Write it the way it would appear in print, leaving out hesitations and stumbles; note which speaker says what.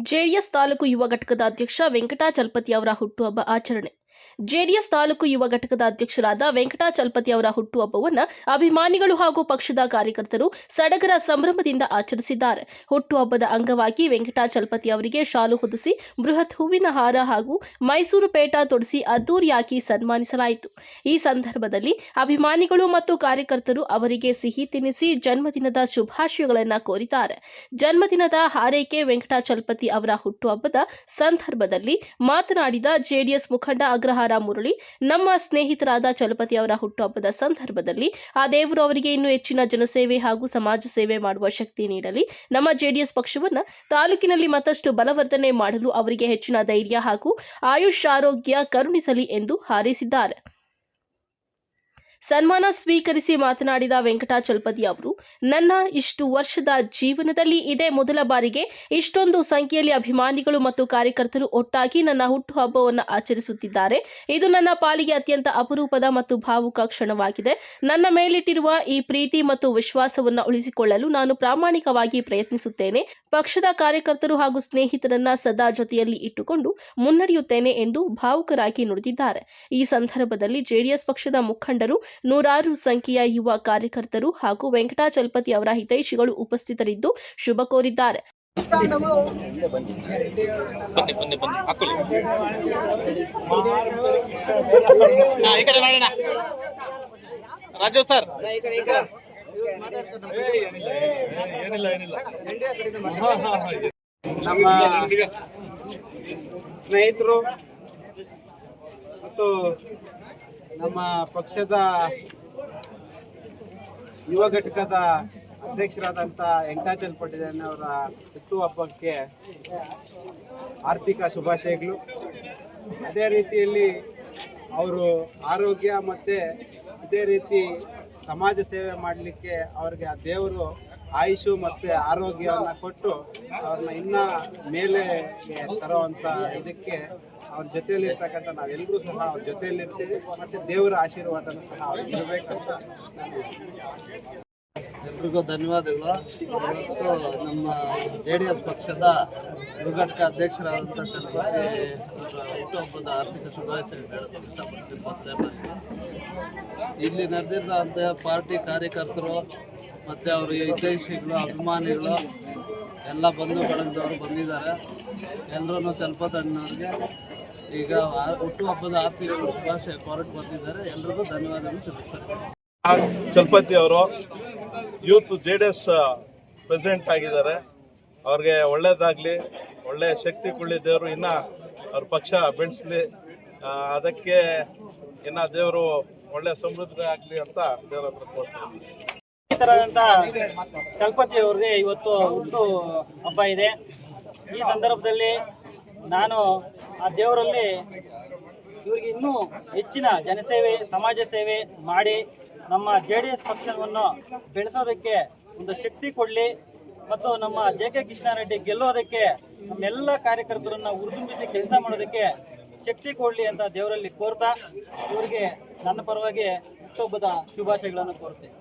Speaker 1: JDS taluk ಯುವ ಘಟಕದ ಅಧ್ಯಕ್ಷ ವೆಂಕಟಾಚಲಪತಿ ಅವರ ಹುಟ್ಟುಹಬ್ಬ ಆಚರಣೆ. ಜೆಡಿಎಸ್ ತಾಲೂಕು ಯುವ ಘಟಕದ ಅಧ್ಯಕ್ಷರಾದ ವೆಂಕಟಾಚಲಪತಿ ಅವರ ಹುಟ್ಟುಹಬ್ಬವನ್ನು ಅಭಿಮಾನಿಗಳು ಹಾಗೂ ಪಕ್ಷದ ಕಾರ್ಯಕರ್ತರು ಸಡಗರ ಸಂಭ್ರಮದಿಂದ ಆಚರಿಸಿದ್ದಾರೆ. ಹುಟ್ಟುಹಬ್ಬದ ಅಂಗವಾಗಿ ವೆಂಕಟಾಚಲಪತಿ ಅವರಿಗೆ ಶಾಲು ಹೊದಿಸಿ ಬೃಹತ್ ಹೂವಿನ ಹಾರ ಹಾಗೂ ಮೈಸೂರು ಪೇಟ ತೊಡಿಸಿ ಅದ್ದೂರಿಯಾಗಿ ಸನ್ಮಾನಿಸಲಾಯಿತು. ಈ ಸಂದರ್ಭದಲ್ಲಿ ಅಭಿಮಾನಿಗಳು ಮತ್ತು ಕಾರ್ಯಕರ್ತರು ಅವರಿಗೆ ಸಿಹಿ ತಿನ್ನಿಸಿ ಜನ್ಮದಿನದ ಶುಭಾಶಯಗಳನ್ನು ಕೋರಿದ್ದಾರೆ. ಜನ್ಮದಿನದ ಹಾರೈಕೆ ವೆಂಕಟಾಚಲಪತಿ ಅವರ ಹುಟ್ಟುಹಬ್ಬದ ಸಂದರ್ಭದಲ್ಲಿ ಮಾತನಾಡಿದ ಜೆಡಿಎಸ್ ಮುಖಂಡ ಅಗ್ರಹಾರ ಮುರಳಿ, ನಮ್ಮ ಸ್ನೇಹಿತರಾದ ಚಲಪತಿ ಅವರ ಹುಟ್ಟುಹಬ್ಬದ ಸಂದರ್ಭದಲ್ಲಿ ಆ ದೇವರು ಅವರಿಗೆ ಇನ್ನೂ ಹೆಚ್ಚಿನ ಜನಸೇವೆ ಹಾಗೂ ಸಮಾಜ ಸೇವೆ ಮಾಡುವ ಶಕ್ತಿ ನೀಡಲಿ. ನಮ್ಮ ಜೆಡಿಎಸ್ ಪಕ್ಷವನ್ನು ತಾಲೂಕಿನಲ್ಲಿ ಮತ್ತಷ್ಟು ಬಲವರ್ಧನೆ ಮಾಡಲು ಅವರಿಗೆ ಹೆಚ್ಚಿನ ಧೈರ್ಯ ಹಾಗೂ ಆಯುಷ್ ಆರೋಗ್ಯ ಕರುಣಿಸಲಿ ಎಂದು ಹಾರೈಸಿದ್ದಾರೆ. ಸನ್ಮಾನ ಸ್ವೀಕರಿಸಿ ಮಾತನಾಡಿದ ವೆಂಕಟಾಚಲಪತಿ ಅವರು, ನನ್ನ ಇಷ್ಟು ವರ್ಷದ ಜೀವನದಲ್ಲಿ ಇದೇ ಮೊದಲ ಬಾರಿಗೆ ಇಷ್ಟೊಂದು ಸಂಖ್ಯೆಯಲ್ಲಿ ಅಭಿಮಾನಿಗಳು ಮತ್ತು ಕಾರ್ಯಕರ್ತರು ಒಟ್ಟಾಗಿ ನನ್ನ ಹುಟ್ಟುಹಬ್ಬವನ್ನು ಆಚರಿಸುತ್ತಿದ್ದಾರೆ. ಇದು ನನ್ನ ಪಾಲಿಗೆ ಅತ್ಯಂತ ಅಪರೂಪದ ಮತ್ತು ಭಾವುಕ ಕ್ಷಣವಾಗಿದೆ. ನನ್ನ ಮೇಲಿಟ್ಟಿರುವ ಈ ಪ್ರೀತಿ ಮತ್ತು ವಿಶ್ವಾಸವನ್ನು ಉಳಿಸಿಕೊಳ್ಳಲು ನಾನು ಪ್ರಾಮಾಣಿಕವಾಗಿ ಪ್ರಯತ್ನಿಸುತ್ತೇನೆ. ಪಕ್ಷದ ಕಾರ್ಯಕರ್ತರು ಹಾಗೂ ಸ್ನೇಹಿತರನ್ನ ಸದಾ ಜೊತೆಯಲ್ಲಿ ಇಟ್ಟುಕೊಂಡು ಮುನ್ನಡೆಯುತ್ತೇನೆ ಎಂದು ಭಾವುಕರಾಗಿ ನುಡಿದಿದ್ದಾರೆ. ಈ ಸಂದರ್ಭದಲ್ಲಿ ಜೆಡಿಎಸ್ ಪಕ್ಷದ ಮುಖಂಡರು, ನೂರಾರು ಸಂಖ್ಯೆಯ ಯುವ ಕಾರ್ಯಕರ್ತರು ಹಾಗೂ ವೆಂಕಟಾಚಲಪತಿ ಅವರ ಹಿತೈಷಿಗಳು ಉಪಸ್ಥಿತರಿದ್ದು ಶುಭ ಕೋರಿದ್ದಾರೆ.
Speaker 2: ರಾಜು ಸರ್,
Speaker 3: ನಮ್ಮ ಸ್ನೇಹಿತರು ಮತ್ತು ನಮ್ಮ ಪಕ್ಷದ ಯುವ ಘಟಕದ ಅಧ್ಯಕ್ಷರಾದಂಥ ವೆಂಕಟಾಚಲಪತಿ ಅವರ ಹುಟ್ಟುಹಬ್ಬಕ್ಕೆ ಆರ್ಥಿಕ ಶುಭಾಶಯಗಳು. ಅದೇ ರೀತಿಯಲ್ಲಿ ಅವರು ಆರೋಗ್ಯ ಮತ್ತು ಅದೇ ರೀತಿ ಸಮಾಜ ಸೇವೆ ಮಾಡಲಿಕ್ಕೆ ಅವ್ರಿಗೆ ಆ ದೇವರು ಆಯುಷು ಮತ್ತು ಆರೋಗ್ಯವನ್ನು ಕೊಟ್ಟು ಅವ್ರನ್ನ ಇನ್ನೂ ಮೇಲೆ ತರುವಂಥ ಇದಕ್ಕೆ ಅವ್ರ ಜೊತೆಯಲ್ಲಿರ್ತಕ್ಕಂಥ ನಾವೆಲ್ಲರೂ ಸಹ ಅವ್ರ ಜೊತೆಯಲ್ಲಿರ್ತೀವಿ ಮತ್ತು ದೇವರ ಆಶೀರ್ವಾದನೂ ಸಹ ಅವ್ರಿಗೆ ಇರಬೇಕಂತ ನಾನು
Speaker 4: ಎಲ್ರಿಗೂ ಧನ್ಯವಾದಗಳು. ಇವತ್ತು ನಮ್ಮ ಜೆಡಿಎಸ್ ಪಕ್ಷದ ಘಟಕ ಅಧ್ಯಕ್ಷರಾದಂಥ ಚಲಪತಿ ಹುಟ್ಟುಹಬ್ಬದ ಆರ್ಥಿಕ ಶುಭಾಶಯ ಹೇಳೋದು ಇಷ್ಟಪಡ್ತೀನಿ. ಇಲ್ಲಿ ನಡೆದಿರೋಂಥ ಪಾರ್ಟಿ ಕಾರ್ಯಕರ್ತರು ಮತ್ತು ಅವರ ಹಿತೈಷಿಗಳು, ಅಭಿಮಾನಿಗಳು ಎಲ್ಲ ಬಂಧು ಬಳಗದವರು ಬಂದಿದ್ದಾರೆ. ಎಲ್ಲರೂ ಚಲಪತಿ ಅಣ್ಣವ್ರಿಗೆ ಈಗ ಹುಟ್ಟುಹಬ್ಬದ ಆರ್ಥಿಕ ಶುಭಾಶಯ ಕೋರಕ್ಕೆ ಬಂದಿದ್ದಾರೆ. ಎಲ್ರಿಗೂ ಧನ್ಯವಾದಗಳು ತಿಳಿಸ್ತಾರೆ.
Speaker 5: ಚಲಪತಿ ಅವರು ಯೂತ್ ಜೆಡಿಎಸ್ ಪ್ರೆಸಿಡೆಂಟ್ ಆಗಿದ್ದಾರೆ. ಅವ್ರಿಗೆ ಒಳ್ಳೇದಾಗಲಿ, ಒಳ್ಳೆಯ ಶಕ್ತಿ ಕೊಳ್ಳಿ ದೇವರು ಇನ್ನೂ ಅವ್ರ ಪಕ್ಷ ಬೆಳೆಸಲಿ, ಅದಕ್ಕೆ ಇನ್ನು ದೇವರು ಒಳ್ಳೆಯ ಸಮೃದ್ಧಿ ಆಗಲಿ ಅಂತ ದೇವರ ಹತ್ರ ಕೋರ್ತೀನಿ.
Speaker 2: ಚಲಪತಿ ಅವ್ರಿಗೆ ಇವತ್ತು ಹುಟ್ಟು ಹಬ್ಬ ಇದೆ. ಈ ಸಂದರ್ಭದಲ್ಲಿ ನಾನು ಆ ದೇವರಲ್ಲಿ ಇವರಿಗೆ ಇನ್ನೂ ಹೆಚ್ಚಿನ ಜನಸೇವೆ, ಸಮಾಜ ಸೇವೆ ಮಾಡಿ ನಮ್ಮ ಜೆಡಿಎಸ್ ಪಕ್ಷವನ್ನು ಬೆಳೆಸೋದಕ್ಕೆ ಒಂದು ಶಕ್ತಿ ಕೊಡಲಿ ಮತ್ತು ನಮ್ಮ ಜೆ.ಕೆ. ಕೃಷ್ಣಾರೆಡ್ಡಿ ಗೆಲ್ಲೋದಕ್ಕೆ ನಮ್ಮೆಲ್ಲ ಕಾರ್ಯಕರ್ತರನ್ನು ಹುರಿದುಂಬಿಸಿ ಕೆಲಸ ಮಾಡೋದಕ್ಕೆ ಶಕ್ತಿ ಕೊಡಲಿ ಅಂತ ದೇವರಲ್ಲಿ ಕೋರ್ತಾ ಇವರಿಗೆ ನನ್ನ ಪರವಾಗಿ ಹುಟ್ಟುಹಬ್ಬದ ಶುಭಾಶಯಗಳನ್ನು ಕೋರ್ತೇನೆ.